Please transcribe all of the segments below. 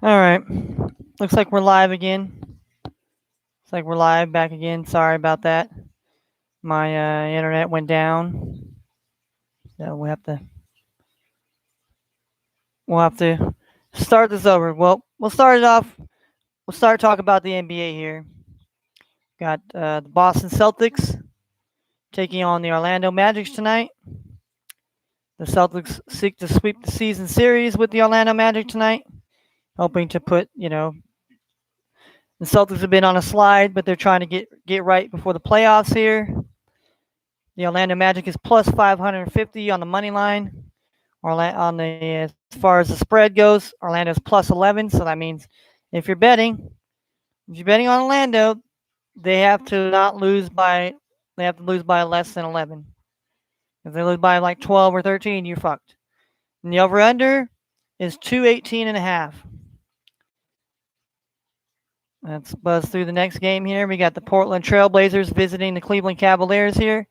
All right. Looks like we're live again. Looks like we're live back again. Sorry about that. My internet went down, so we'll have to start this over. Well, we'll start it off. We'll start talking about the NBA here. Got the Boston Celtics taking on the Orlando Magic tonight. The Celtics seek to sweep the season series with the Orlando Magic tonight, hoping to put the Celtics have been on a slide, but they're trying to get right before the playoffs here. The Orlando Magic is plus 550 on the money line. As far as the spread goes, Orlando's plus 11. So that means if you're betting, if you're betting on Orlando, they have to not lose by they have to lose by less than 11. If they lose by like 12 or 13, you're fucked. And the over under is 218 and a half. Let's buzz through the next game here. We got the Portland Trailblazers visiting the Cleveland Cavaliers here.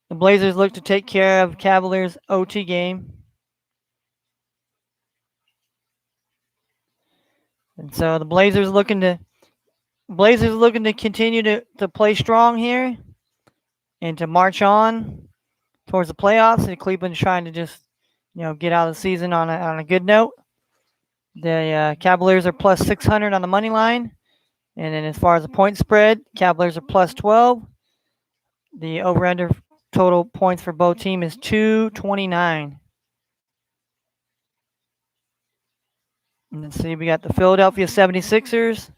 The Blazers look to take care of Cavaliers OT game. And so the Blazers looking to continue to play strong here and to march on towards the playoffs. And Cleveland's trying to just get out of the season on a good note. The Cavaliers are plus 600 on the money line, and then as far as the point spread, Cavaliers are plus 12. The over/under total points for both teams is 229. And let's see, we got the Philadelphia 76ers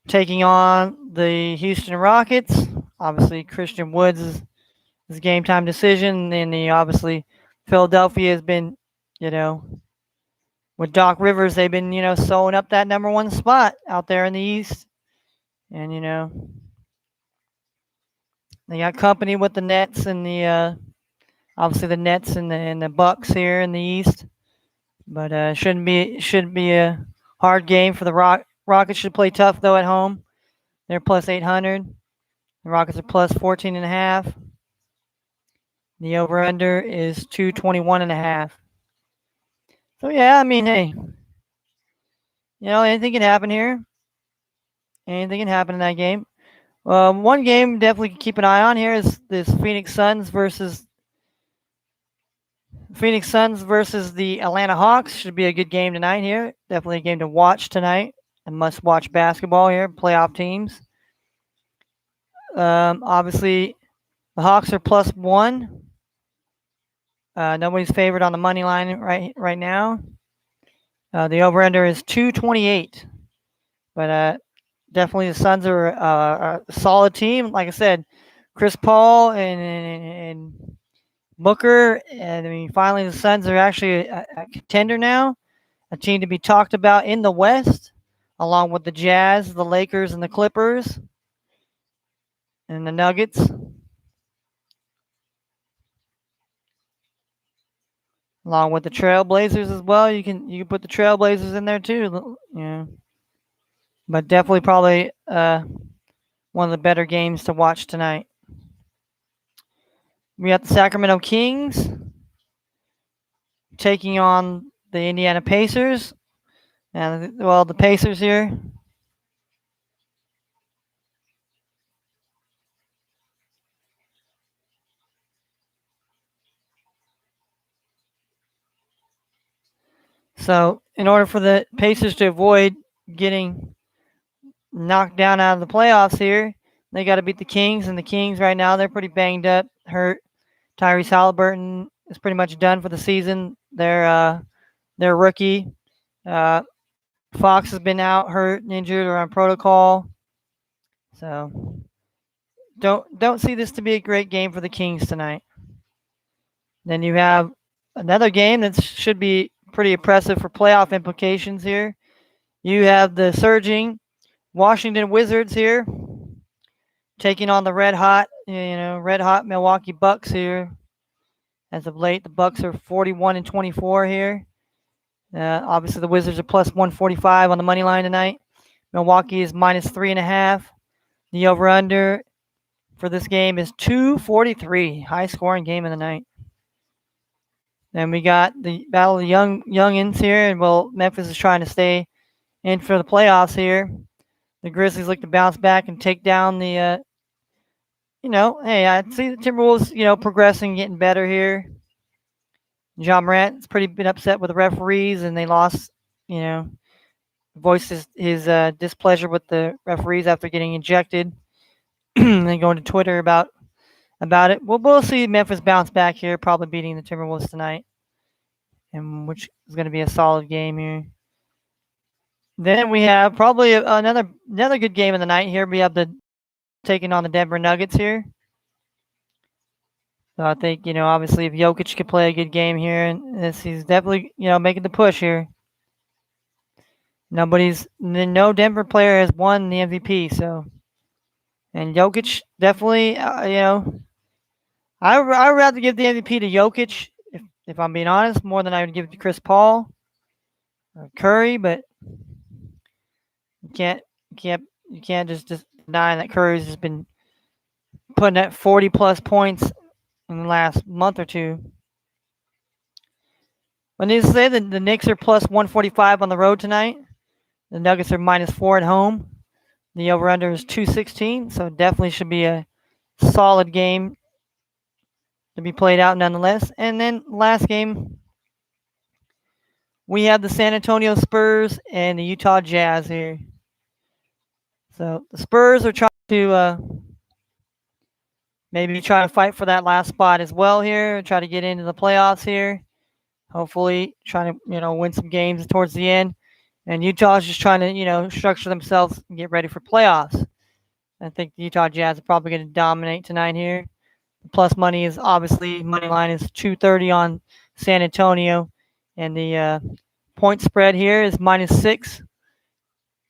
taking on the Houston Rockets. Obviously, Christian Woods is game time decision. And obviously Philadelphia has been, with Doc Rivers, they've been, sewing up that number one spot out there in the East. And, they got company with the Nets and obviously the Nets and the Bucks here in the East. But shouldn't be a hard game for the Rockets. Should play tough though at home. They're plus 800. The Rockets are plus 14 and a half. The over under is 221 and a half. So yeah, I mean, hey, anything can happen here. Anything can happen in that game. One game definitely keep an eye on here is this Phoenix Suns versus the Atlanta Hawks. Should be a good game tonight here. Definitely a game to watch tonight. A must-watch basketball here. Playoff teams. Obviously, the Hawks are plus 1. Nobody's favored on the money line right now. The over/under is 228. But definitely the Suns are a solid team. Like I said, Chris Paul and Booker. And I mean, finally the Suns are actually a contender now. A team to be talked about in the West, along with the Jazz, the Lakers, and the Clippers, and the Nuggets. Along with the Trailblazers as well. You can put the Trailblazers in there too. But definitely probably one of the better games to watch tonight. We got the Sacramento Kings taking on the Indiana Pacers. And the Pacers here. So in order for the Pacers to avoid getting knocked down out of the playoffs here, they got to beat the Kings. And the Kings right now, they're pretty banged up, hurt. Tyrese Halliburton is pretty much done for the season. Their rookie. Fox has been out, hurt, injured, or on protocol. So don't see this to be a great game for the Kings tonight. Then you have another game that should be pretty impressive for playoff implications here. You have the surging Washington Wizards here taking on the red hot Milwaukee Bucks here. As of late, the Bucks are 41 and 24 here. Obviously, the Wizards are plus 145 on the money line tonight. Milwaukee is minus 3.5. The over/under for this game is 243. High scoring game of the night. Then we got the battle of the youngins here, and well, Memphis is trying to stay in for the playoffs here. The Grizzlies look to bounce back and take down the. Hey, I see the Timberwolves, progressing, getting better here. John Morant's pretty been upset with the referees, and they lost. Voiced his displeasure with the referees after getting ejected. And going to Twitter about it. Well, we'll see Memphis bounce back here, probably beating the Timberwolves tonight, and which is going to be a solid game here. Then we have probably another good game of the night here. We have the taking on the Denver Nuggets here. So I think, obviously if Jokic could play a good game here, and he's definitely, making the push here. No Denver player has won the MVP, so. And Jokic definitely, I would rather give the MVP to Jokic, if I'm being honest, more than I would give it to Chris Paul or Curry, but you can't just deny that Curry's just been putting at 40 plus points in the last month or two. But needless to say, the Knicks are plus 145 on the road tonight. The Nuggets are -4 at home. The over-under is 216, so it definitely should be a solid game to be played out nonetheless. And then last game, we have the San Antonio Spurs and the Utah Jazz here. So the Spurs are trying to maybe try to fight for that last spot as well here, try to get into the playoffs here. Hopefully trying to, win some games towards the end. And Utah's just trying to, structure themselves and get ready for playoffs. I think the Utah Jazz are probably going to dominate tonight here. The plus money is obviously, money line is 230 on San Antonio. And the point spread here is -6,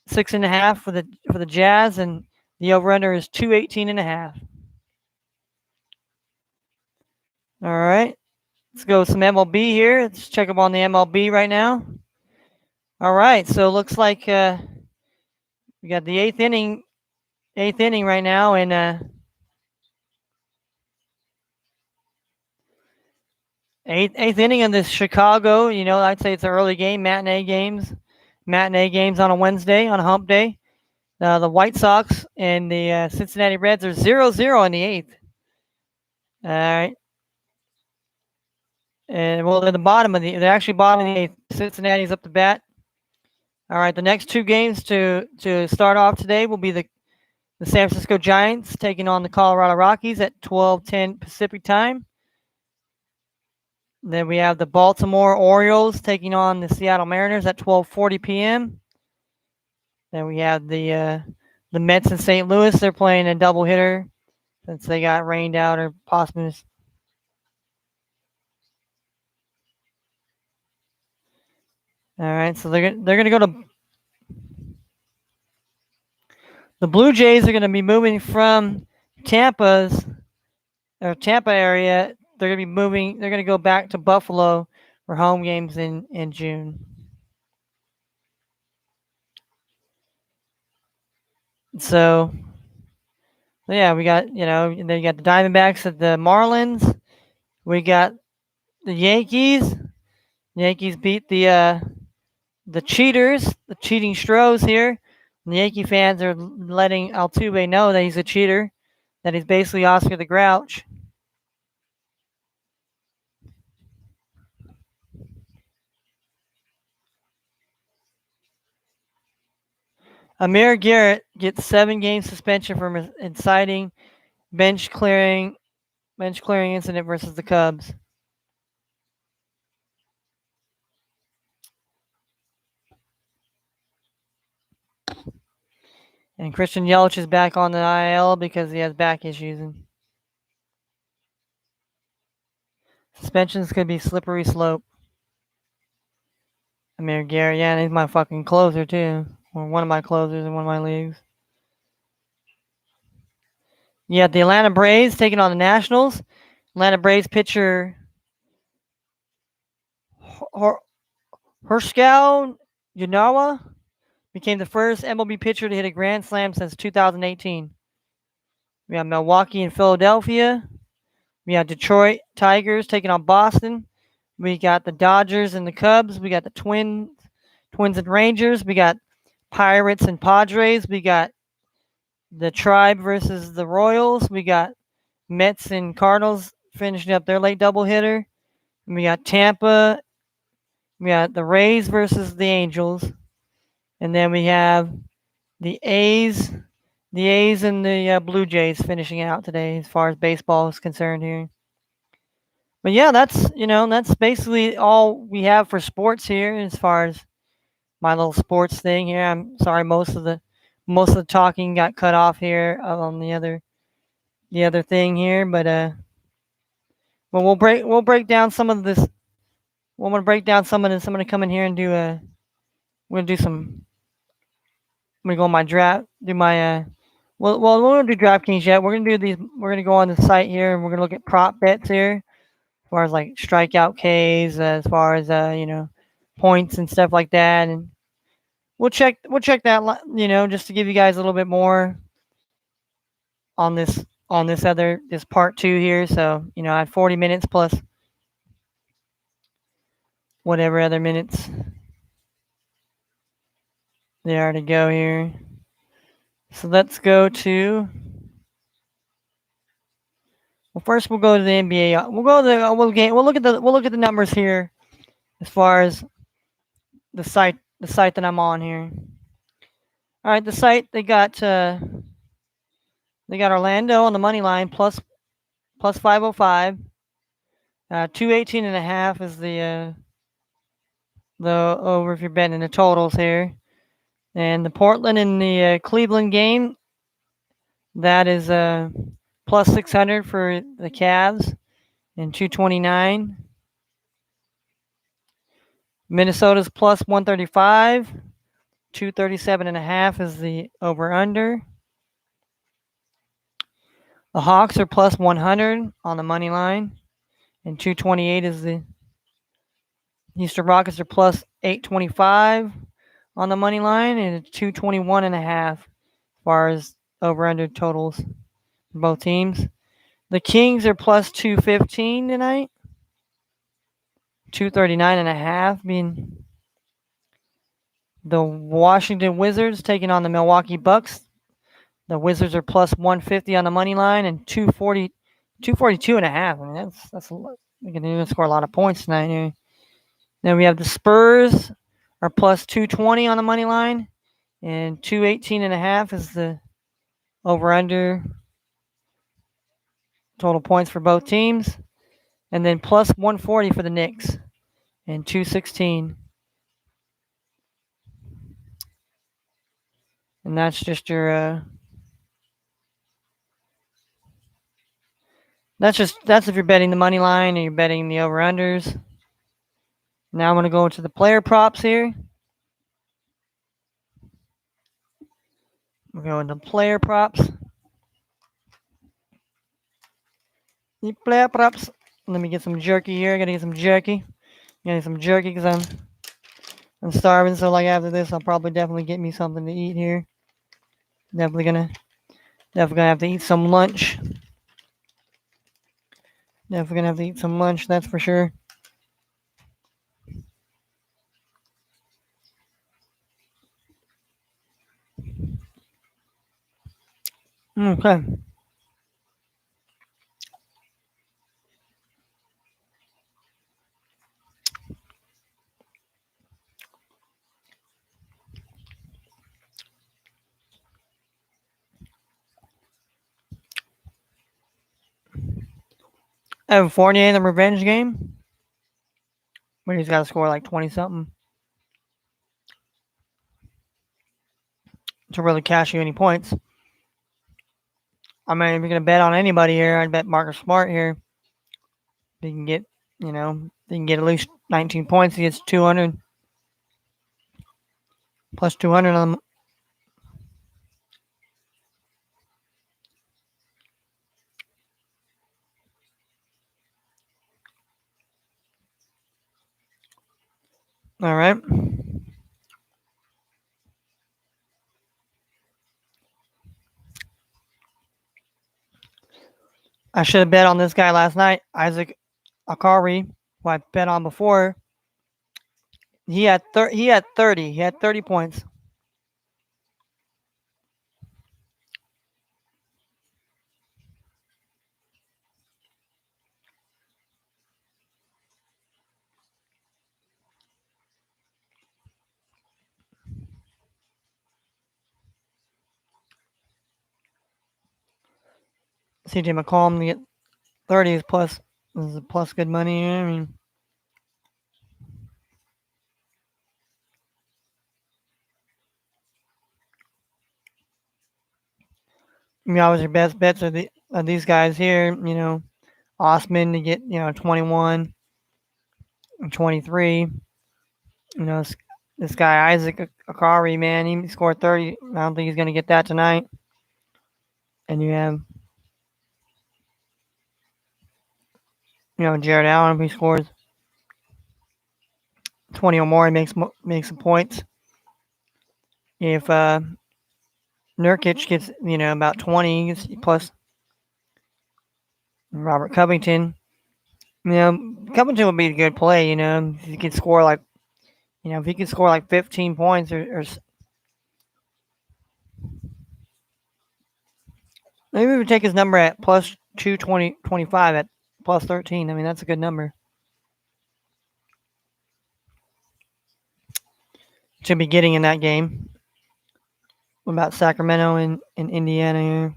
6.5 for the Jazz. And the over-under is 218.5. All right. Let's go with some MLB here. Let's check up on the MLB right now. All right. So it looks like we got the eighth inning right now, and eighth inning of this Chicago. I'd say it's an early game, matinee games on a Wednesday, on a hump day. The White Sox and the Cincinnati Reds are 0-0 in the eighth. All right. And well, they're actually bottom of the eighth. Cincinnati's up to bat. All right. The next two games to start off today will be the San Francisco Giants taking on the Colorado Rockies at 12:10 Pacific time. Then we have the Baltimore Orioles taking on the Seattle Mariners at 12:40 p.m. Then we have the Mets in St. Louis. They're playing a doubleheader since they got rained out or possibly. All right, so they're going to go to the Blue Jays are going to be moving from Tampa area. They're going to be moving. They're going to go back to Buffalo for home games in June. So yeah, we got then you got the Diamondbacks at the Marlins. We got the Yankees. Yankees beat the cheaters, the cheating Stros here. And the Yankee fans are letting Altuve know that he's a cheater, that he's basically Oscar the Grouch. Amir Garrett gets 7-game suspension for inciting bench clearing incident versus the Cubs. And Christian Yelich is back on the IL because he has back issues. And suspensions could be slippery slope. Amir Garrett, yeah, and he's my fucking closer too. Or one of my closers in one of my leagues. Yeah, the Atlanta Braves taking on the Nationals. Atlanta Braves pitcher Hershkel Yanawa became the first MLB pitcher to hit a grand slam since 2018. We have Milwaukee and Philadelphia. We have Detroit Tigers taking on Boston. We got the Dodgers and the Cubs. We got the Twins and Rangers. We got Pirates and Padres. We got the Tribe versus the Royals. We got Mets and Cardinals finishing up their late doubleheader. We got Tampa. We got the Rays versus the Angels. And then we have the A's and the Blue Jays finishing out today as far as baseball is concerned here. But yeah, that's basically all we have for sports here as far as my little sports thing here. I'm sorry, most of the talking got cut off here on the other thing here, but we'll break down some of this. We're gonna break down some of this. I'm gonna come in here and we're gonna do some. I'm gonna go on my draft. Do my Well, we won't do DraftKings yet. We're gonna do these. We're gonna go on the site here and we're gonna look at prop bets here, as far as like strikeout Ks, as far as points and stuff like that, and we'll check that just to give you guys a little bit more on this part two here. So I had 40 minutes plus whatever other minutes there are to go here. So let's go to. Well, first we'll go to the NBA. We'll go to the we'll look at the numbers here as far as the site that I'm on here. All right, the site they got Orlando on the money line plus 505. 218.5 is the over if you're betting the totals here. And the Portland and the Cleveland game, that is plus 600 for the Cavs and 229. Minnesota's plus 135. 237.5 is the over under. The Hawks are plus 100 on the money line, and 228 is the Houston Rockets are plus 825 on the money line, and it's 221.5 as far as over under totals for both teams. The Kings are plus 215 tonight. 239.5 being the Washington Wizards taking on the Milwaukee Bucks. The Wizards are plus 150 on the money line and 242.5. I mean, that's a lot. We're going to score a lot of points tonight here. Then we have the Spurs are plus 220 on the money line, and 218.5 is the over under total points for both teams. And then plus 140 for the Knicks and 216. And that's just your that's if you're betting the money line and you're betting the over unders. Now I'm going to go into the player props here. We're going to player props. The player props. Let me get some jerky here. I gotta get some jerky. Because I'm starving. So like after this, I'll probably definitely get me something to eat here. Definitely gonna have to eat some lunch. Definitely gonna have to eat some lunch. That's for sure. Okay. Evan Fournier in the revenge game, where he's got to score like 20 something to really cash you any points. I mean, if you're gonna bet on anybody here, I'd bet Marcus Smart here. If he can get, at least 19 points. He gets 200 plus 200 on them. All right. I should have bet on this guy last night, Isaac Akari. who I bet on before, he had 30. He had 30 points. CJ McCollum to get 30 is plus good money. Always your best bets are these guys here. Osman to get 21, 23. This guy Isaac Akari, man, he scored 30. I don't think he's gonna get that tonight. And you have Jared Allen, if he scores 20 or more, he makes some points. If Nurkic gets about 20 plus Robert Covington, Covington would be a good play. If he could score like 15 points or maybe we would take his number at plus 225 at plus 13. I mean, that's a good number. Should be getting in that game. What about Sacramento and Indiana here?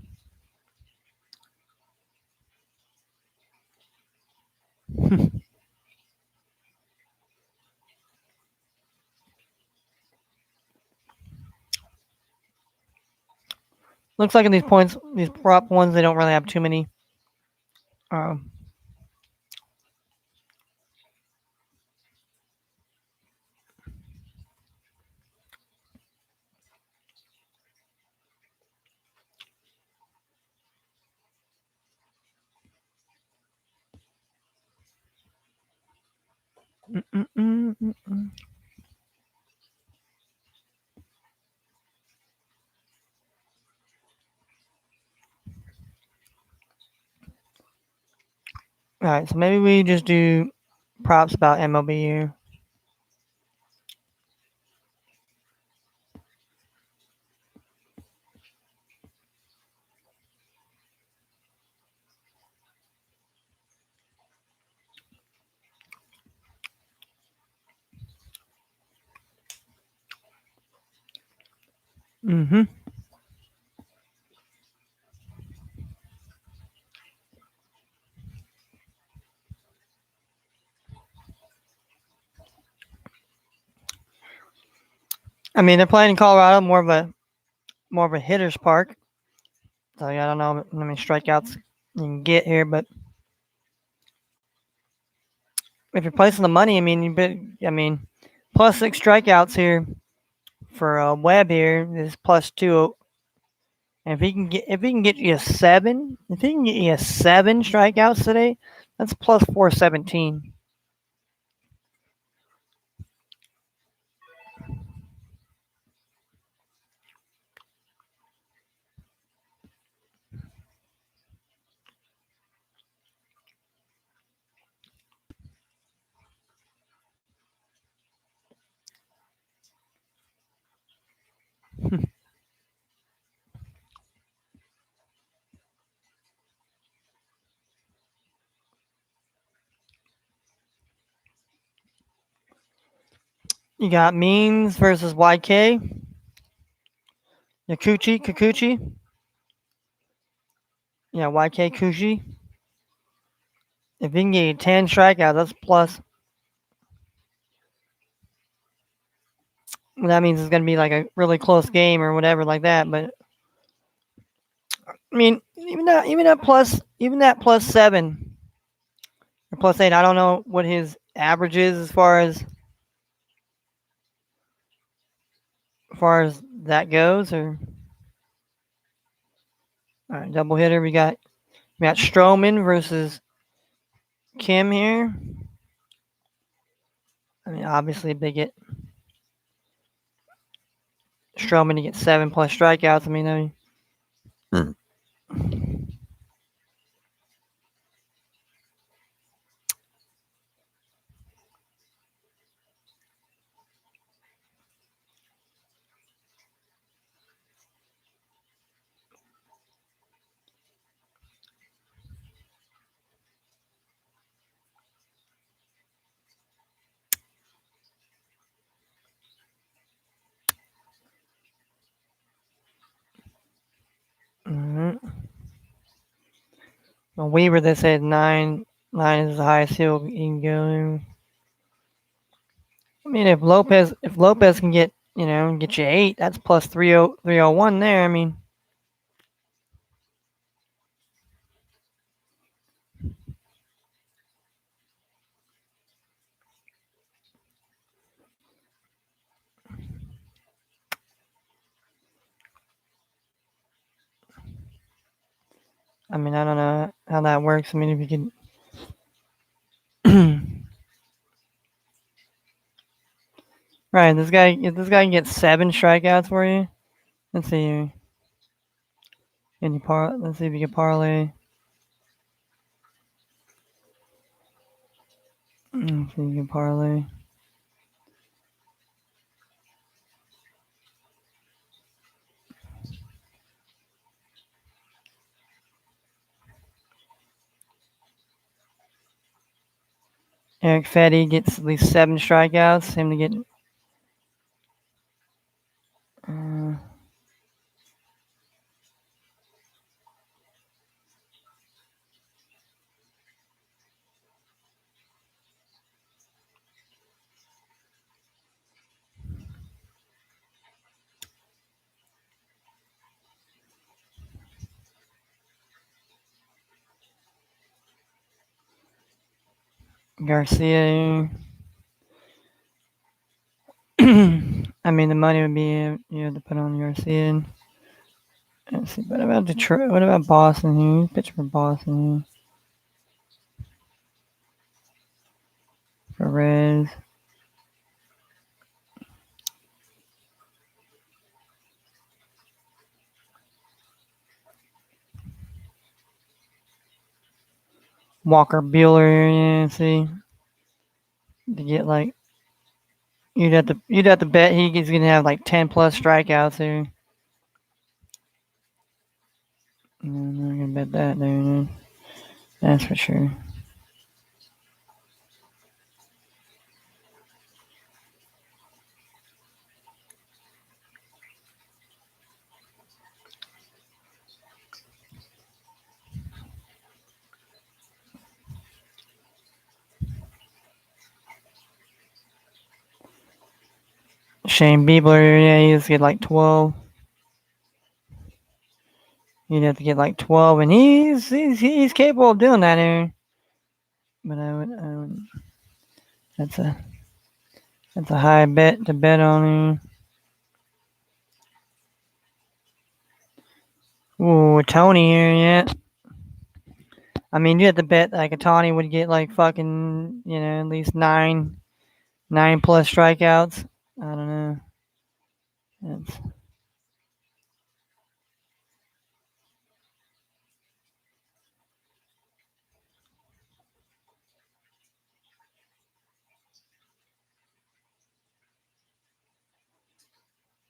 Looks like in these prop ones, they don't really have too many. Um, All right, so maybe we just do props about MLB here. Mm-hmm. I mean, they're playing in Colorado, more of a hitter's park. So I don't know how many strikeouts you can get here, but if you're placing the money, plus 6 strikeouts here for Webb here is plus 2. And if he can get you if he can get you 7 strikeouts today, that's plus 417. You got Means versus YK. Kikuchi. Yeah, YK Kuchi. If he can get you 10 strikeouts, that's plus. That means it's going to be like a really close game or whatever like that. But I mean, even that plus 7 or plus 8. I don't know what his average is as far as that goes. Or all right, double hitter. We got Stroman versus Kim here. I mean, obviously they get Stroman to get 7 plus strikeouts. Well, Weaver, they said 9. 9 is the highest he can go. I mean, if Lopez can get get you 8, that's plus 301 there. I mean, I don't know how that works. I mean, if you could, right, if this guy can get 7 strikeouts for you, let's see. Let's see if you can parlay. Let's see if you can parlay. Eric Fetty gets at least 7 strikeouts. Him to get. Uh, Garcia. I mean, the money would be to put on Garcia. Let's see. What about Detroit? What about Boston here? Who's pitching for Boston here? Perez. Walker Bueller. Yeah, see. To get like you'd have to bet he's gonna have like 10 plus strikeouts here. I'm not gonna bet that there, man. That's for sure. Shane Bieber, yeah, he has to get like 12. He'd have to get like 12, and he's capable of doing that here. But that's a high bet to bet on him. Ooh, Tony here, yeah. I mean, you have to bet like a Tony would get like fucking, at least 9 plus strikeouts. I don't know. That's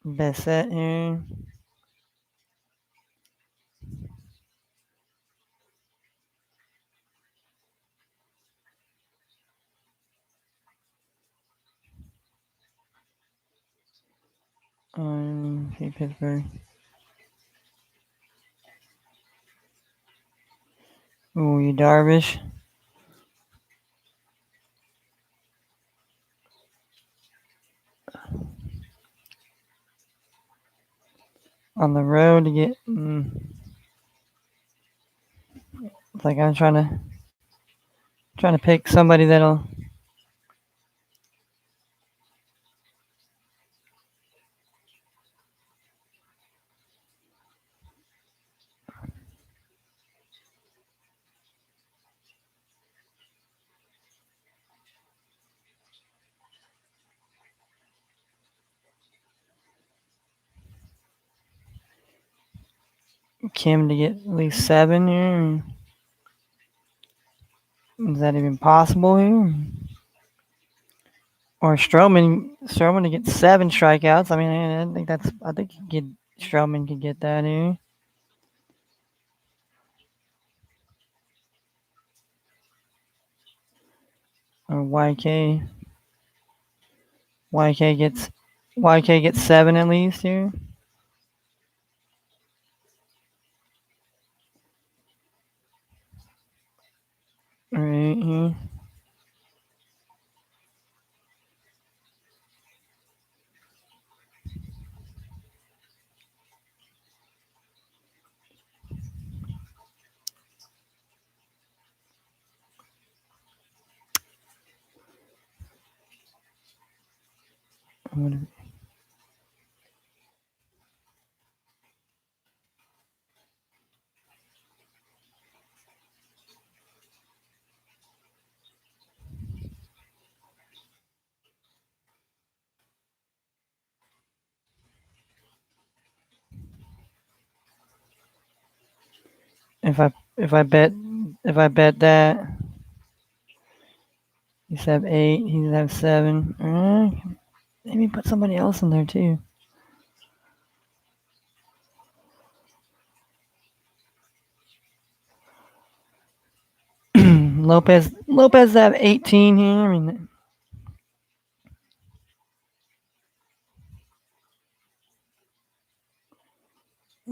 best set here. See Pittsburgh. Ooh, you Darvish. On the road to get. It's like I'm trying to pick somebody that'll. Kim to get at least 7 here. Is that even possible here? Or Stroman to get 7 strikeouts. I mean, I think Stroman could get that here. Or YK gets 7 at least here. right here. If I bet that, he's have 8. He's have 7. Maybe put somebody else in there too. Lopez have 18 here. I mean,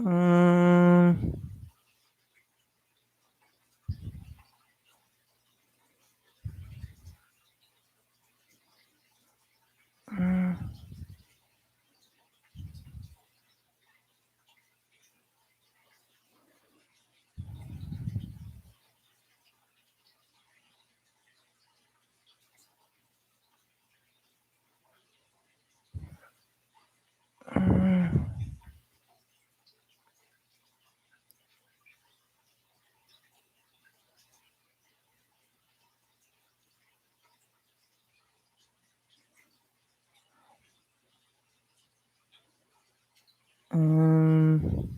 um, um,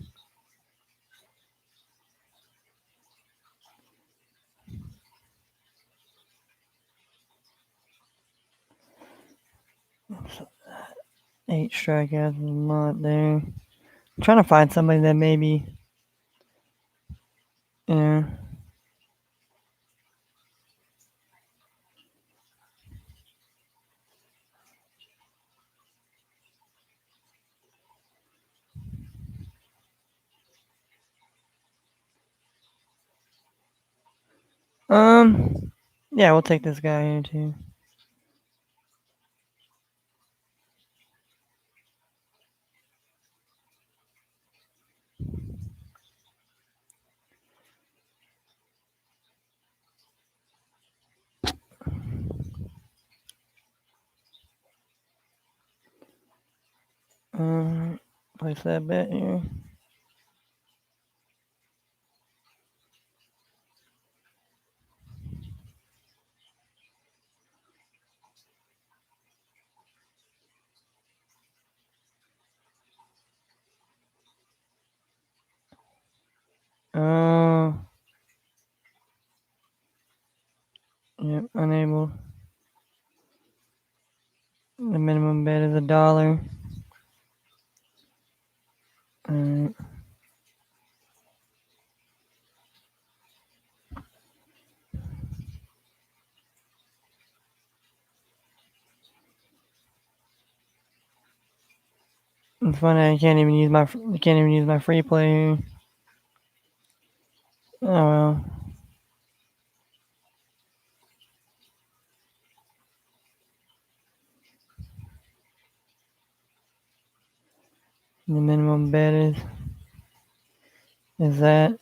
8 strikeouts is a lot there. I'm trying to find somebody that maybe, yeah. Yeah, we'll take this guy here too. Place that bet here. Oh, yep, unable. The minimum bet is $1. Alright. It's funny I can't even use my free play here. Oh well. The minimum bet is that.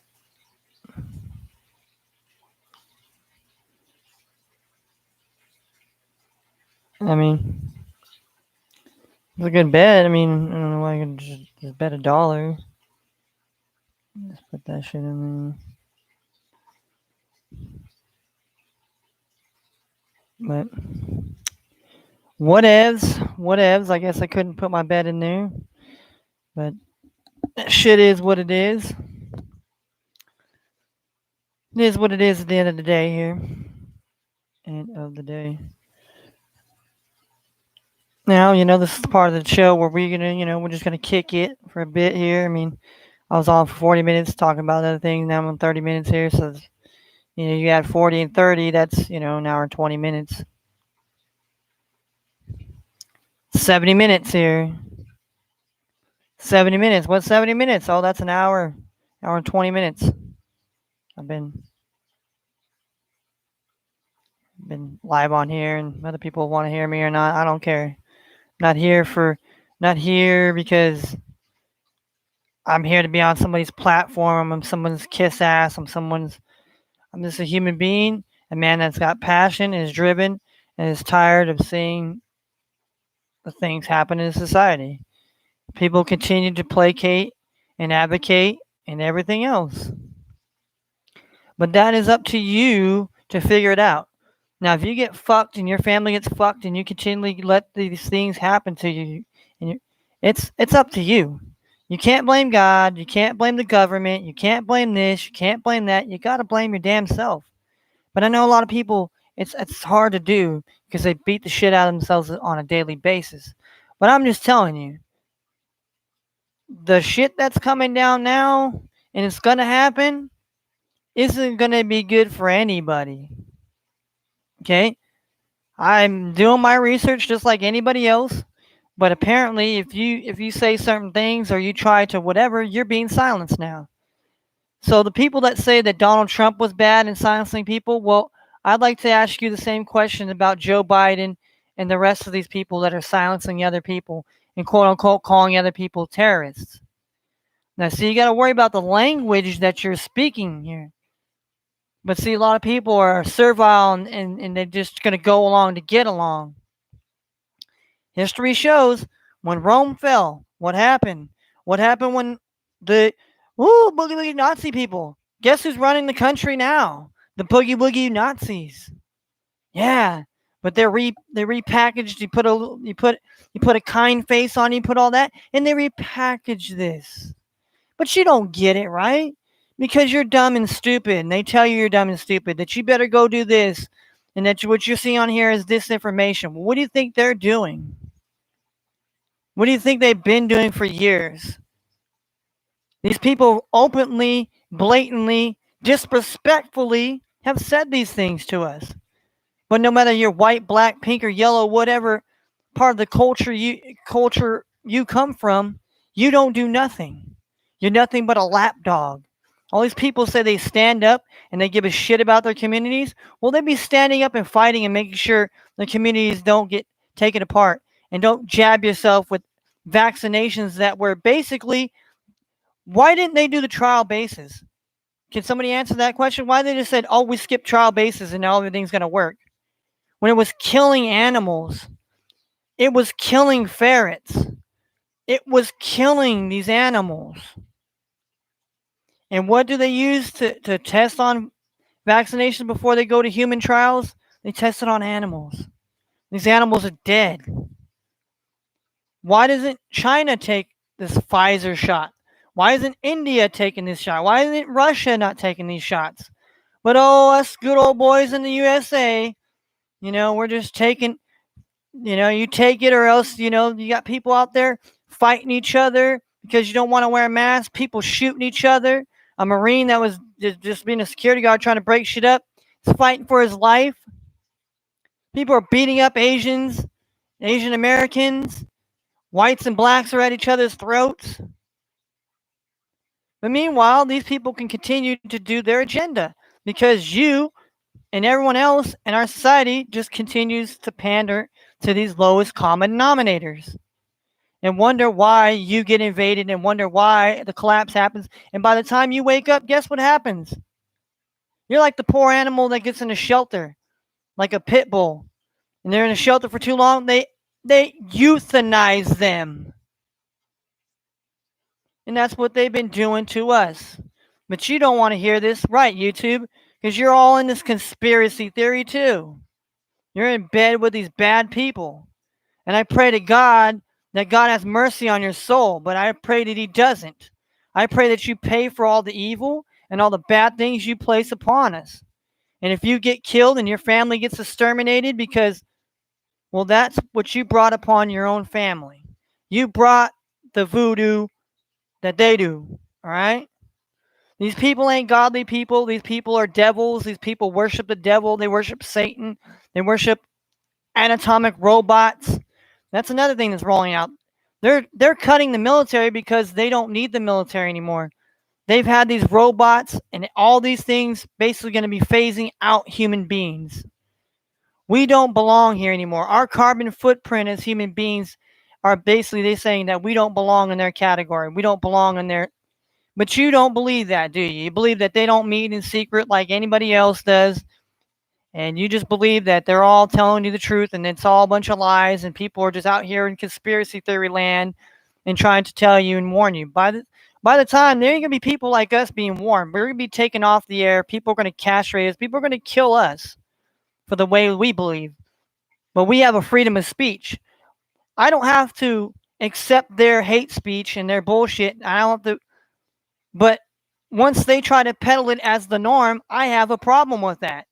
I mean, it's a good bet. I mean, I don't know why I could just bet $1. Just put that shit in there. But whatevs. I guess I couldn't put my bet in there, but that shit is what it is. It is what it is at the end of the day here. End of the day. Now, this is part of the show where we're just gonna kick it for a bit here. I mean, I was on for 40 minutes talking about other things. Now I'm on 30 minutes here, so you add 40 and 30. That's an hour and 20 minutes. 70 minutes here. 70 minutes. What's 70 minutes? Oh, that's an hour and 20 minutes. I've been been live on here, and whether people want to hear me or not, I don't care. Not here because I'm here to be on somebody's platform. I'm someone's kiss ass. I'm just a human being, a man that's got passion, is driven, and is tired of seeing the things happen in society. People continue to placate and advocate and everything else. But that is up to you to figure it out. Now, if you get fucked and your family gets fucked and you continually let these things happen to you, it's up to you. You can't blame God. You can't blame the government. You can't blame this. You can't blame that. You got to blame your damn self. But I know a lot of people, it's hard to do because they beat the shit out of themselves on a daily basis. But I'm just telling you, the shit that's coming down now and it's going to happen isn't going to be good for anybody. Okay? I'm doing my research just like anybody else, but apparently if you say certain things or you try to whatever, you're being silenced now. So the people that say that Donald Trump was bad in silencing people, well, I'd like to ask you the same question about Joe Biden and the rest of these people that are silencing other people and quote unquote calling other people terrorists. Now, see, you got to worry about the language that you're speaking here. But see, a lot of people are servile and they're just going to go along to get along. History shows when Rome fell, what happened? What happened when the boogie Nazi people? Guess who's running the country now? The boogie woogie Nazis. Yeah, but they repackaged. You put a kind face on. You put all that, and they repackage this. But you don't get it, right? Because you're dumb and stupid, and they tell you you're dumb and stupid, that you better go do this, and that what you see on here is disinformation. Well, what do you think they're doing? What do you think they've been doing for years? These people openly, blatantly, disrespectfully have said these things to us. But no matter you're white, black, pink, or yellow, whatever part of the culture you come from, you don't do nothing. You're nothing but a lapdog. All these people say they stand up and they give a shit about their communities. Well, they'd be standing up and fighting and making sure the communities don't get taken apart. And don't jab yourself with vaccinations that were basically, why didn't they do the trial basis? Can somebody answer that question? Why they just said, oh, we skipped trial basis and now everything's going to work? When it was killing animals, it was killing ferrets. It was killing these animals. And what do they use to test on vaccination before they go to human trials? They test it on animals. These animals are dead. Why doesn't China take this Pfizer shot? Why isn't India taking this shot? Why isn't Russia not taking these shots? But us good old boys in the USA, we're just taking, you take it or else, you got people out there fighting each other because you don't want to wear a mask, people shooting each other. A Marine that was just being a security guard trying to break shit up is fighting for his life. People are beating up Asians, Asian Americans. Whites and blacks are at each other's throats. But meanwhile, these people can continue to do their agenda because you and everyone else in our society just continues to pander to these lowest common denominators and wonder why you get invaded and wonder why the collapse happens. And by the time you wake up, guess what happens? You're like the poor animal that gets in a shelter, like a pit bull. And they're in a shelter for too long, they euthanize them. And that's what they've been doing to us. But you don't want to hear this, right, YouTube? Because you're all in this conspiracy theory too. You're in bed with these bad people. And I pray to God that God has mercy on your soul, but I pray that He doesn't. I pray that you pay for all the evil and all the bad things you place upon us. And if you get killed and your family gets exterminated because, well, that's what you brought upon your own family. You brought the voodoo that they do, all right? These people ain't godly people. These people are devils. These people worship the devil. They worship Satan. They worship anatomic robots. That's another thing that's rolling out. They're cutting the military because they don't need the military anymore. They've had these robots and all these things basically going to be phasing out human beings. We don't belong here anymore. Our carbon footprint as human beings are basically they saying that we don't belong in their category. We don't belong in their. But you don't believe that, do you? You believe that they don't meet in secret like anybody else does. And you just believe that they're all telling you the truth and it's all a bunch of lies and people are just out here in conspiracy theory land and trying to tell you and warn you. By the time there ain't gonna be people like us being warned. We're gonna be taken off the air. People are gonna castrate us. People are gonna kill us for the way we believe. But we have a freedom of speech. I don't have to accept their hate speech and their bullshit. I don't have to. But once they try to peddle it as the norm, I have a problem with that.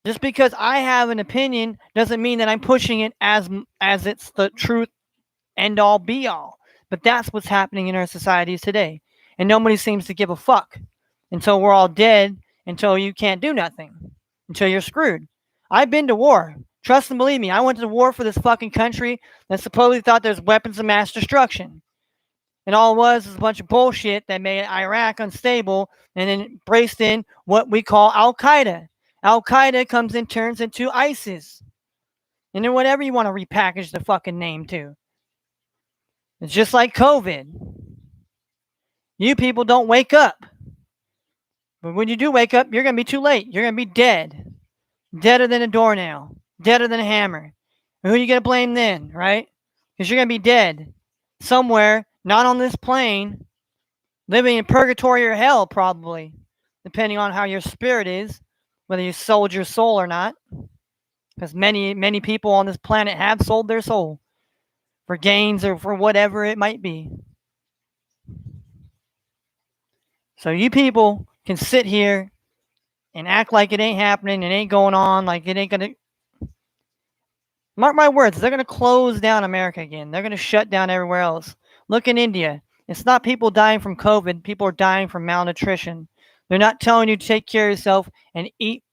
Just because I have an opinion doesn't mean that I'm pushing it as it's the truth, end all be all. But that's what's happening in our societies today. And nobody seems to give a fuck until we're all dead, until you can't do nothing, until you're screwed. I've been to war. Trust and believe me, I went to war for this fucking country that supposedly thought there's weapons of mass destruction. And all it was a bunch of bullshit that made Iraq unstable and then embraced in what we call Al-Qaeda. Al-Qaeda comes and turns into ISIS. And then whatever you want to repackage the fucking name to. It's just like COVID. You people don't wake up. But when you do wake up, you're going to be too late. You're going to be dead. Deader than a doornail. Deader than a hammer. And who are you going to blame then, right? Because you're going to be dead. Somewhere, not on this plane. Living in purgatory or hell, probably. Depending on how your spirit is. Whether you sold your soul or not. Because many people on this planet have sold their soul. For gains or for whatever it might be. So you people can sit here and act like it ain't happening, it ain't going on, like it ain't going to... Mark my words, they're going to close down America again. They're going to shut down everywhere else. Look in India. It's not people dying from COVID. People are dying from malnutrition. They're not telling you to take care of yourself and eat.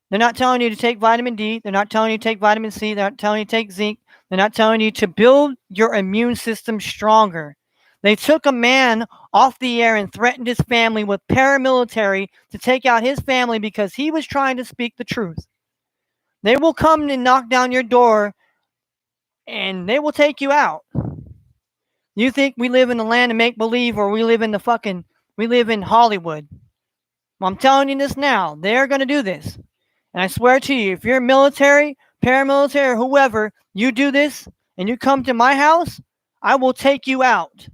They're not telling you to take vitamin D. They're not telling you to take vitamin C. They're not telling you to take zinc. They're not telling you to build your immune system stronger. They took a man off the air and threatened his family with paramilitary to take out his family because he was trying to speak the truth. They will come and knock down your door and they will take you out. You think we live in the land of make-believe or we live in Hollywood? Well, I'm telling you this now. They're going to do this. And I swear to you, if you're military, paramilitary, or whoever, you do this and you come to my house, I will take you out.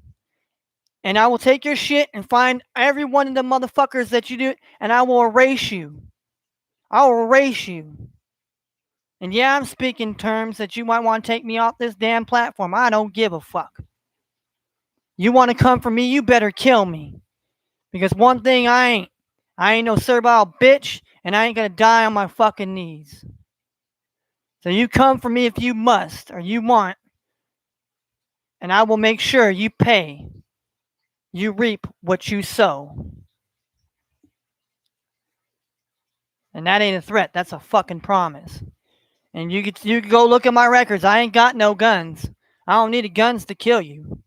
And I will take your shit and find every one of the motherfuckers that you do, and I will erase you. I will erase you. And yeah, I'm speaking terms that you might want to take me off this damn platform. I don't give a fuck. You want to come for me, you better kill me. Because one thing I ain't no servile bitch, and I ain't gonna die on my fucking knees. So you come for me if you must, or you want, and I will make sure you pay. You reap what you sow. And that ain't a threat, that's a fucking promise. And you can go look at my records. I ain't got no guns. I don't need guns to kill you.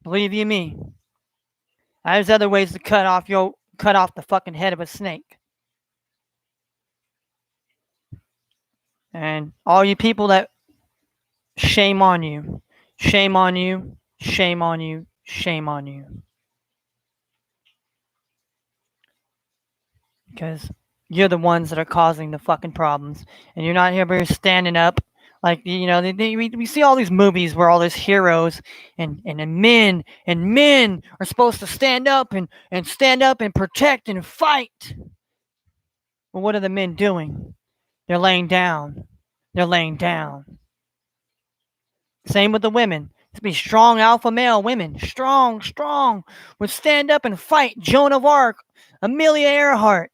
Believe you me. There's other ways to cut off the fucking head of a snake. And all you people that, shame on you. Shame on you. Shame on you. Shame on you. Because you're the ones that are causing the fucking problems. And you're not here, but you're standing up. Like, you know, we see all these movies where all these heroes and men are supposed to stand up and protect and fight. But what are the men doing? They're laying down. They're laying down. Same with the women. To be strong alpha male women. Strong. Would stand up and fight. Joan of Arc. Amelia Earhart.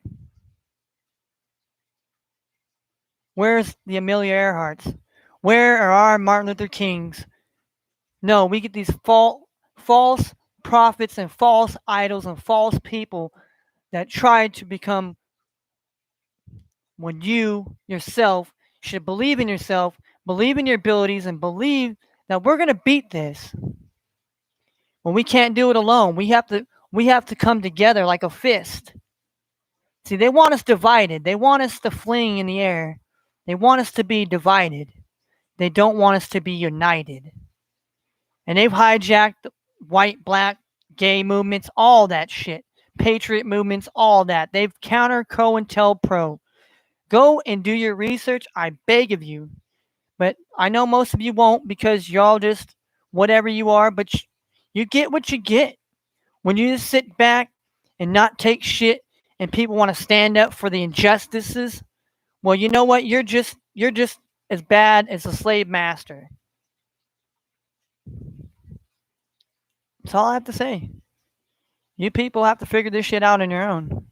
Where's the Amelia Earharts? Where are our Martin Luther Kings? No, we get these false prophets and false idols and false people that try to become when you yourself should believe in yourself, believe in your abilities, and believe that we're going to beat this. When we can't do it alone, we have to come together like a fist. See, they want us divided. They want us to fling in the air. They want us to be divided. They don't want us to be united. And they've hijacked white, black, gay movements, all that shit. Patriot movements, all that. They've countered COINTELPRO. Go and do your research, I beg of you. But I know most of you won't because y'all just whatever you are, but you get what you get. When you just sit back and not take shit and people want to stand up for the injustices, well, you know what? You're just as bad as a slave master. That's all I have to say. You people have to figure this shit out on your own.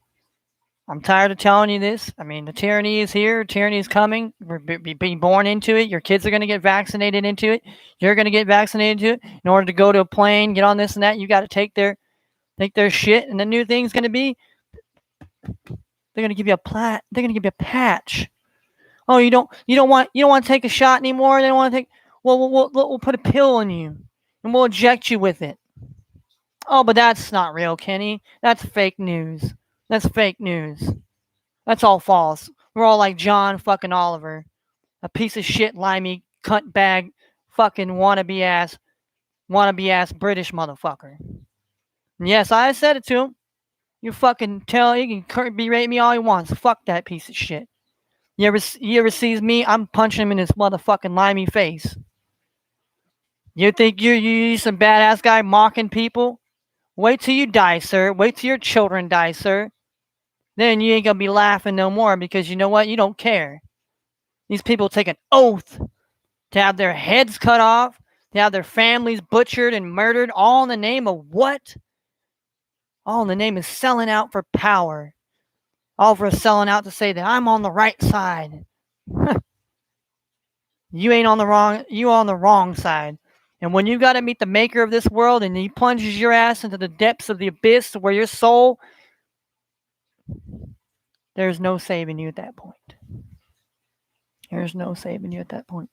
I'm tired of telling you this. I mean, the tyranny is here. Tyranny is coming. We're being born into it. Your kids are going to get vaccinated into it. You're going to get vaccinated into it. In order to go to a plane, get on this and that, you got to take their shit. And the new thing's going to be, they're going to give you they're going to give you a patch. Oh, you don't want to take a shot anymore. They don't want to take. Well, we'll put a pill in you, and we'll inject you with it. Oh, but that's not real, Kenny. That's fake news. That's fake news. That's all false. We're all like John fucking Oliver, a piece of shit, limey, cunt bag, fucking wannabe ass British motherfucker. And yes, I said it to him. You can berate me all you want. Fuck that piece of shit. You ever sees me? I'm punching him in his motherfucking limey face. You think you some badass guy mocking people? Wait till you die, sir. Wait till your children die, sir. Then you ain't gonna be laughing no more because you know what? You don't care. These people take an oath to have their heads cut off, to have their families butchered and murdered, all in the name of what? All in the name of selling out for power. All for selling out to say that I'm on the right side. You ain't on the wrong. You on the wrong side. And when you got to meet the maker of this world and he plunges your ass into the depths of the abyss where your soul, there's no saving you at that point. There's no saving you at that point.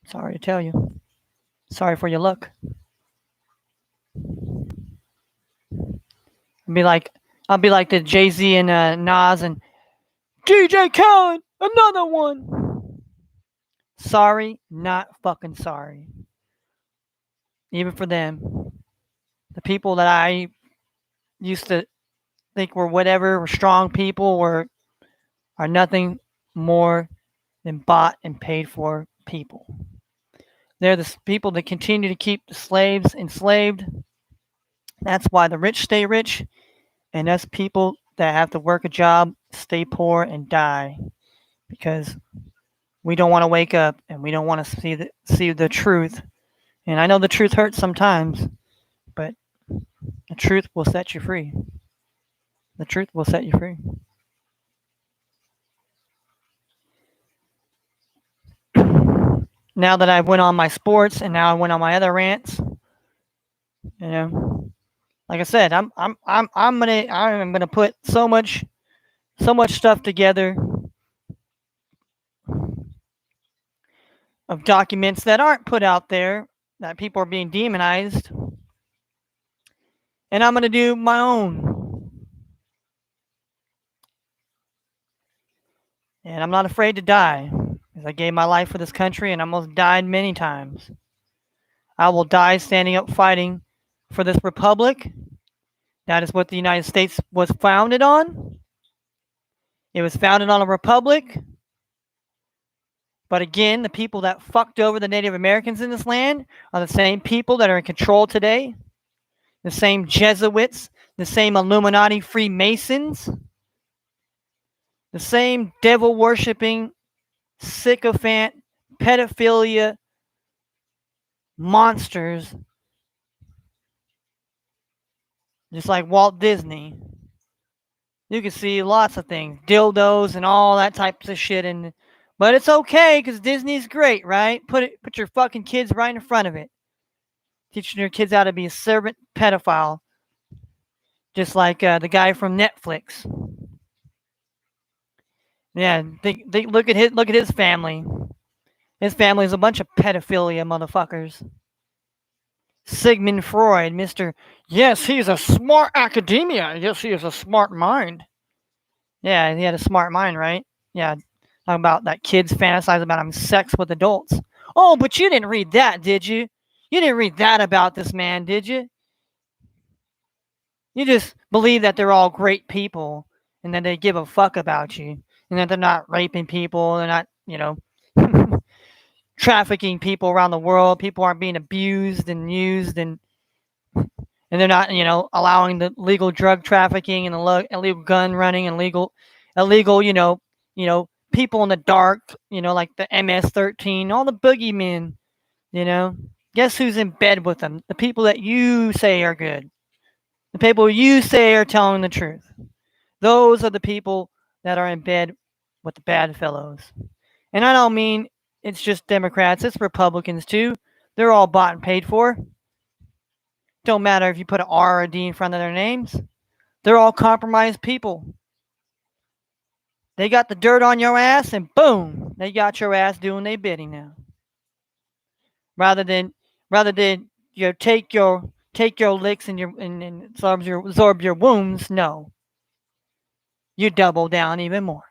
Sorry to tell you. Sorry for your luck. I'll be like the Jay-Z and Nas and DJ Khaled, another one. Sorry, not fucking sorry. Even for them. The people that I used to think were whatever, were strong people, are nothing more than bought and paid for people. They're the people that continue to keep the slaves enslaved. That's why the rich stay rich, and us people that have to work a job stay poor and die, because we don't want to wake up and we don't want to see the truth. And I know the truth hurts sometimes, but the truth will set you free. The truth will set you free. Now that I went on my sports and now I went on my other rants, you know, like I said, I'm gonna put so much stuff together of documents that aren't put out there, that people are being demonized, and I'm gonna do my own. And I'm not afraid to die, because I gave my life for this country and almost died many times. I will die standing up fighting for this republic. That is what the United States was founded on. It was founded on a republic. But again, the people that fucked over the Native Americans in this land are the same people that are in control today. The same Jesuits, the same Illuminati Freemasons, the same devil-worshipping, sycophant, pedophilia monsters, just like Walt Disney. You can see lots of things, dildos and all that types of shit in. But it's okay because Disney's great, right? Put your fucking kids right in front of it. Teaching your kids how to be a servant pedophile. Just like the guy from Netflix. Yeah, they look at his family. His family is a bunch of pedophilia motherfuckers. Sigmund Freud, Mr. Yes, he's a smart academia. Yes, he is a smart mind. Yeah, he had a smart mind, right? Yeah, talking about that kids fantasize about having sex with adults. Oh, but you didn't read that, did you? You didn't read that about this man, did you? You just believe that they're all great people and that they give a fuck about you and that they're not raping people, they're not, trafficking people around the world, people aren't being abused and used and they're not, allowing the legal drug trafficking and the illegal gun running and illegal, people in the dark, like the MS-13, all the boogeymen, you know. Guess who's in bed with them? The people that you say are good. The people you say are telling the truth. Those are the people that are in bed with the bad fellows. And I don't mean it's just Democrats, it's Republicans too. They're all bought and paid for. Don't matter if you put an R or a D in front of their names. They're all compromised people. They got the dirt on your ass and boom, they got your ass doing their bidding now. Rather than take your licks and absorb your wounds, no. You double down even more.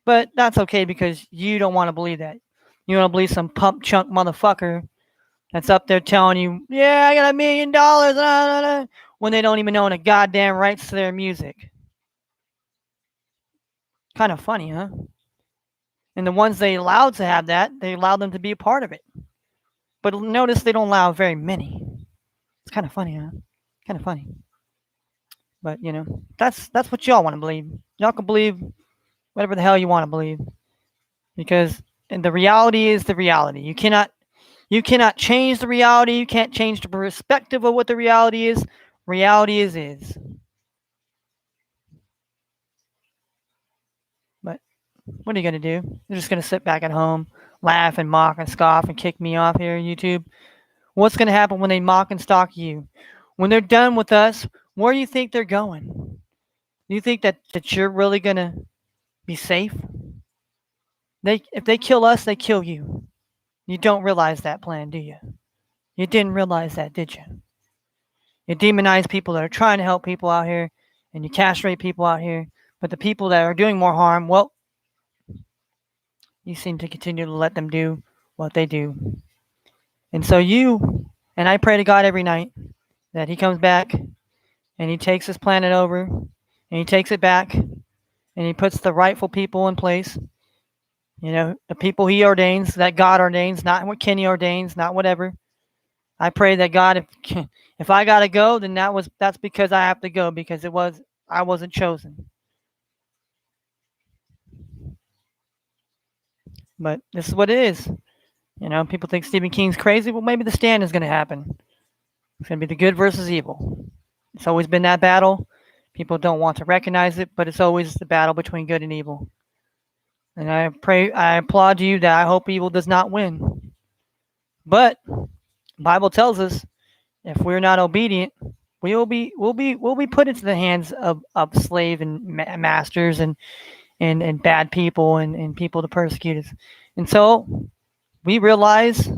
But that's okay because you don't want to believe that. You want to believe some pump chunk motherfucker that's up there telling you, yeah, I got $1 million, when they don't even own a goddamn rights to their music. Kind of funny, huh? And the ones they allowed to have that, they allowed them to be a part of it. But notice they don't allow very many. It's kind of funny, huh? Kind of funny. But that's what y'all want to believe. Y'all can believe whatever the hell you want to believe, because the reality is the reality. You cannot change the reality. You can't change the perspective of what the reality is. Reality is. But what are you gonna do? You're just gonna sit back at home, laugh and mock and scoff and kick me off here on YouTube. What's gonna happen when they mock and stalk you? When they're done with us, where do you think they're going? Do you think that you're really gonna be safe? If they kill us, they kill you. You don't realize that plan, do you? You didn't realize that, did you? You demonize people that are trying to help people out here, and you castrate people out here. But the people that are doing more harm, well, you seem to continue to let them do what they do. And so and I pray to God every night that He comes back and He takes this planet over and He takes it back and He puts the rightful people in place. The people He ordains, that God ordains, not what Kenny ordains, not whatever. I pray that God, if I gotta go, then that's because I have to go, because I wasn't chosen. But this is what it is. People think Stephen King's crazy. Well, maybe The Stand is going to happen. It's going to be the good versus evil. It's always been that battle. People don't want to recognize it, but it's always the battle between good and evil. And I applaud you that I hope evil does not win. But the Bible tells us if we're not obedient, we'll be put into the hands of slave and masters and bad people and people to persecute us. And so we realize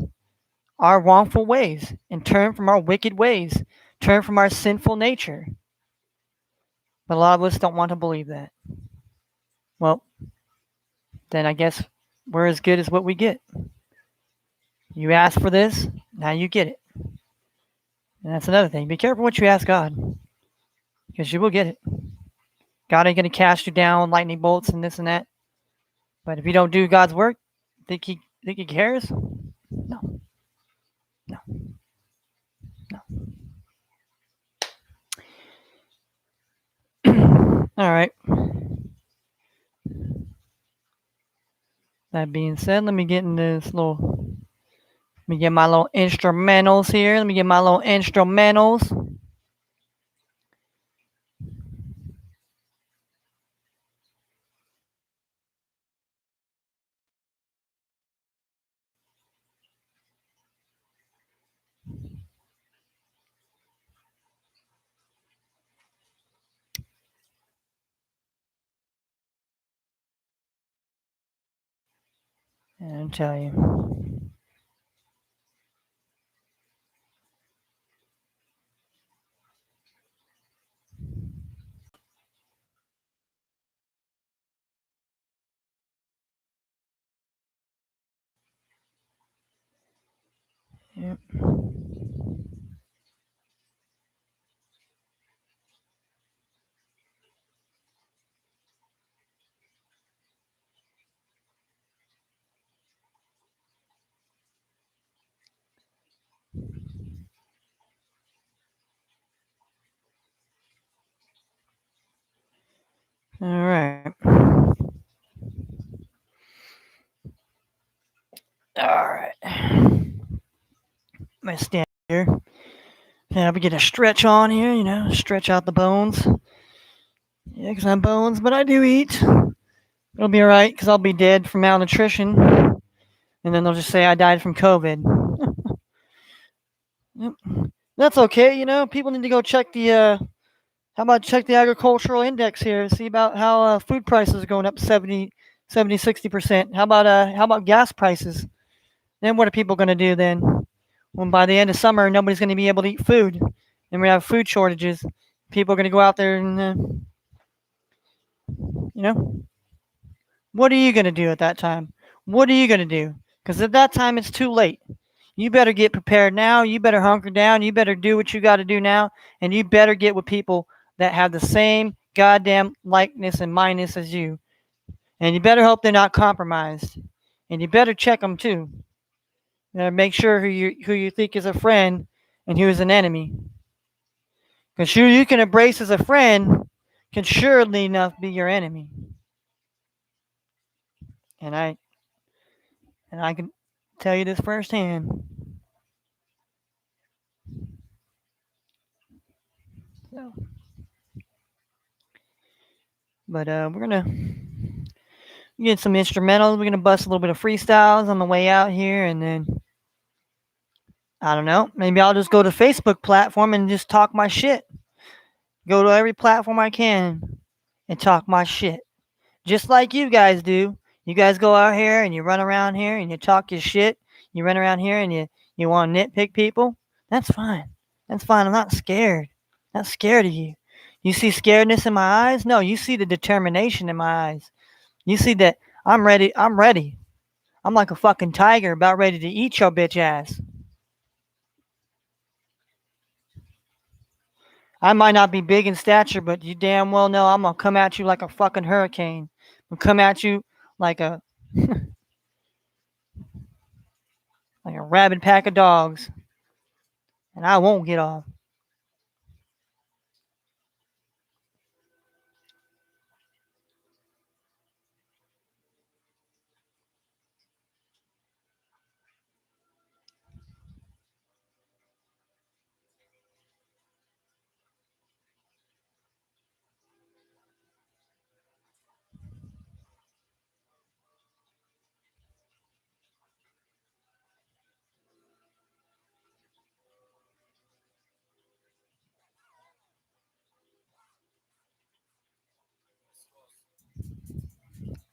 our wrongful ways and turn from our wicked ways, turn from our sinful nature. But a lot of us don't want to believe that. Well, then I guess we're as good as what we get. You ask for this, now you get it. And that's another thing. Be careful what you ask God, because you will get it. God ain't going to cast you down with lightning bolts and this and that. But if you don't do God's work, think he cares? No, no, no. All right. That being said, let me get into this little. Let me get my little instrumentals here. Let me get my little instrumentals. And I'll tell you. Yep. All right. All right. I'm gonna stand here. Yeah, we get a stretch on here, stretch out the bones. Yeah, 'cause I'm bones, but I do eat. It'll be alright, 'cause I'll be dead from malnutrition. And then they'll just say I died from COVID. Yep. That's okay, people need to go check how about check the agricultural index here, see about how food prices are going up 60%. How about gas prices? Then what are people going to do then? When by the end of summer, nobody's going to be able to eat food, and we have food shortages. People are going to go out there and, you know, what are you going to do at that time? What are you going to do? Because at that time, it's too late. You better get prepared now. You better hunker down. You better do what you got to do now. And you better get with people that have the same goddamn likeness and mindness as you. And you better hope they're not compromised. And you better check them too. Make sure who you think is a friend and who is an enemy. Because who you can embrace as a friend can surely enough be your enemy. And I can tell you this firsthand. So, but we're gonna get some instrumentals. We're gonna bust a little bit of freestyles on the way out here, and then I don't know. Maybe I'll just go to Facebook platform and just talk my shit. Go to every platform I can and talk my shit. Just like you guys do. You guys go out here and you run around here and you talk your shit. You run around here and you want to nitpick people. That's fine. That's fine. I'm not scared. Not scared of you. You see scaredness in my eyes? No, you see the determination in my eyes. You see that I'm ready. I'm ready. I'm like a fucking tiger about ready to eat your bitch ass. I might not be big in stature, but you damn well know I'm gonna come at you like a fucking hurricane. I'm gonna come at you like a like a rabid pack of dogs, and I won't get off.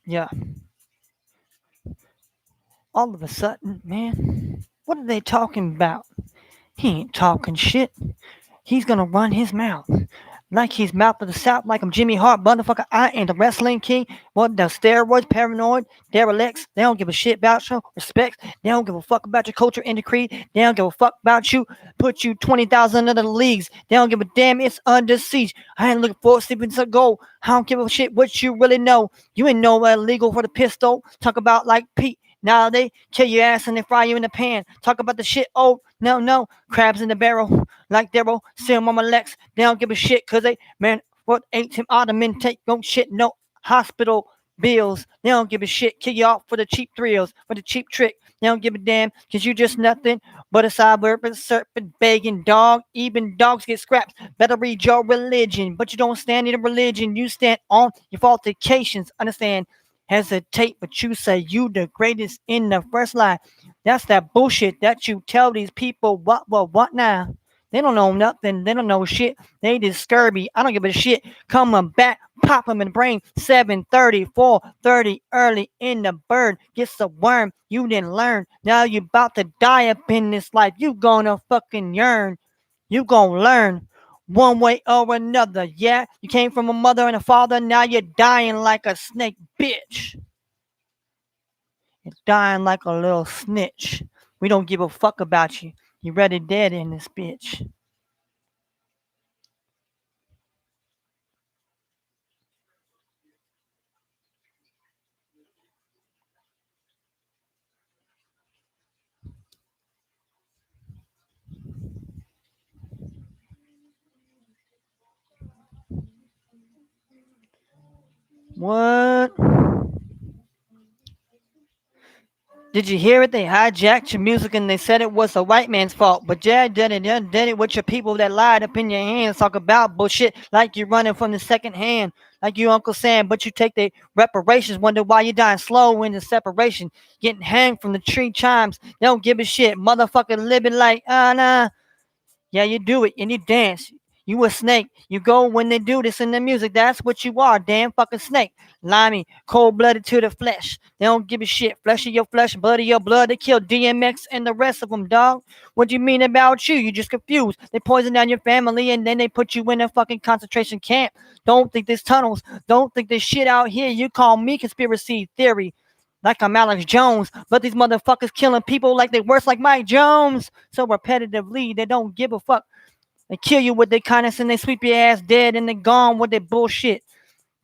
Yeah. All of a sudden, man, what are they talking about? He ain't talking shit. He's gonna run his mouth. Like he's mouth of the South, like I'm Jimmy Hart, motherfucker. I ain't the wrestling king. What the steroids, paranoid, derelicts. They don't give a shit about your respect. They don't give a fuck about your culture and the creed. They don't give a fuck about you. Put you 20,000 other leagues. They don't give a damn. It's under siege. I ain't looking for sleeping to go. I don't give a shit what you really know. You ain't no illegal for the pistol. Talk about like Pete. Now they kill your ass and they fry you in the pan. Talk about the shit. Oh, no. Crabs in the barrel. Like Daryl, still Mama Lex. They don't give a shit because they, man, what ain't him ottoman take no shit, no hospital bills. They don't give a shit. Kill you off for the cheap thrills, for the cheap trick. They don't give a damn because you just nothing but a suburban serpent begging dog. Even dogs get scraps. Better read your religion, but you don't stand in a religion. You stand on your falsifications. Understand? Hesitate, but you say you the greatest in the first line. That's that bullshit that you tell these people. What now? They don't know nothing. They don't know shit. They just scurvy. I don't give a shit. Coming back, pop them in the brain. 7:30, 4:30, early in the bird. Gets a worm. You didn't learn. Now you about to die up in this life. You gonna fucking yearn. You gonna learn one way or another. Yeah, you came from a mother and a father. Now you're dying like a snake, bitch. You're dying like a little snitch. We don't give a fuck about you. You ready dead in this bitch. What? Did you hear it? They hijacked your music and they said it was the white man's fault. But Jad did it with your people that lied up in your hands. Talk about bullshit like you're running from the second hand. Like you Uncle Sam, but you take the reparations. Wonder why you dying slow in the separation. Getting hanged from the tree chimes. They don't give a shit. Motherfucker living like, nah. Yeah, you do it and you dance. You a snake. You go when they do this in the music. That's what you are, damn fucking snake. Limey, cold-blooded to the flesh. They don't give a shit. Flesh of your flesh, blood of your blood. They kill DMX and the rest of them, dog. What do you mean about you? You just confused. They poison down your family and then they put you in a fucking concentration camp. Don't think there's tunnels. Don't think there's shit out here. You call me conspiracy theory. Like I'm Alex Jones, but these motherfuckers killing people like they worse like Mike Jones. So repetitively, they don't give a fuck. They kill you with their kindness and they sweep your ass dead and they gone with their bullshit.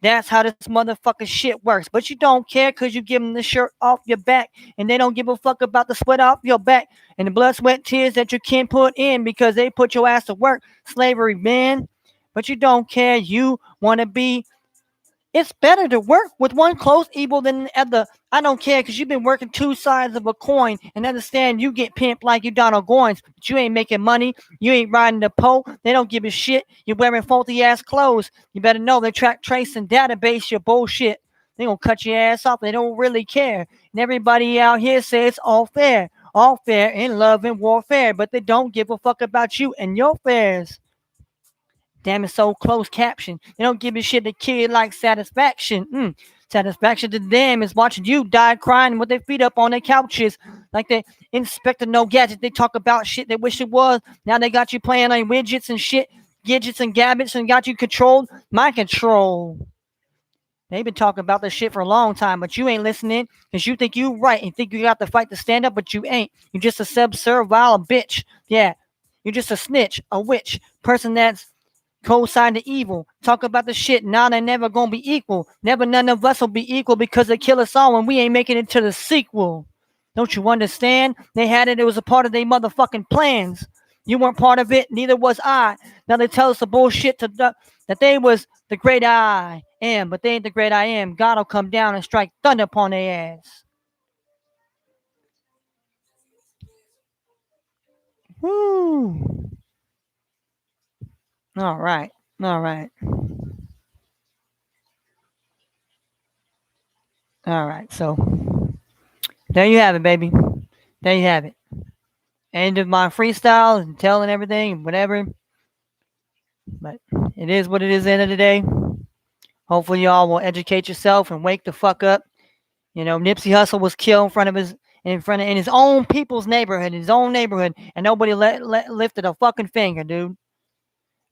That's how this motherfucking shit works. But you don't care because you give them the shirt off your back and they don't give a fuck about the sweat off your back and the blood, sweat, tears that you can't put in because they put your ass to work. Slavery, man. But you don't care. You want to be. It's better to work with one close evil than the other. I don't care because you've been working two sides of a coin and understand you get pimped like you Donald Goins, but you ain't making money. You ain't riding the pole. They don't give a shit. You're wearing faulty ass clothes. You better know they track, trace, and database your bullshit. They gonna cut your ass off. They don't really care. And everybody out here says it's all fair. All fair in love and warfare, but they don't give a fuck about you and your fares. Damn, it's so close caption. They don't give a shit. The kid like satisfaction. Satisfaction to them is watching you die crying with their feet up on their couches. Like they Inspector No Gadget. They talk about shit they wish it was. Now they got you playing on widgets and shit. Gadgets and gabbits and got you controlled. Mind control. They've been talking about this shit for a long time, but you ain't listening because you think you right and think you got the fight to stand up, but you ain't. You're just a subservile bitch. Yeah, you're just a snitch, a witch, person that's co-sign to evil. Talk about the shit. Now they never gonna be equal. Never none of us will be equal because they kill us all and we ain't making it to the sequel. Don't you understand? They had it. It was a part of their motherfucking plans. You weren't part of it. Neither was I. Now they tell us the bullshit that they was the great I am, but they ain't the great I am. God will come down and strike thunder upon their ass. Woo. All right. All right. All right. So there you have it, baby. There you have it. End of my freestyle and telling everything, whatever. But it is what it is at the end of the day. Hopefully y'all will educate yourself and wake the fuck up. You know, Nipsey Hussle was killed in his own people's neighborhood, and nobody lifted a fucking finger, dude.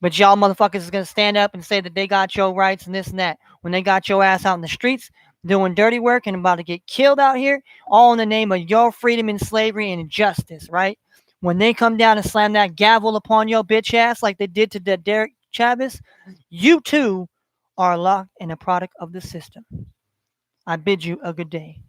But y'all motherfuckers is gonna stand up and say that they got your rights and this and that when they got your ass out in the streets doing dirty work and about to get killed out here, all in the name of your freedom and slavery and justice, right? When they come down and slam that gavel upon your bitch ass like they did to the Derek Chavis, you too are locked and a product of the system. I bid you a good day.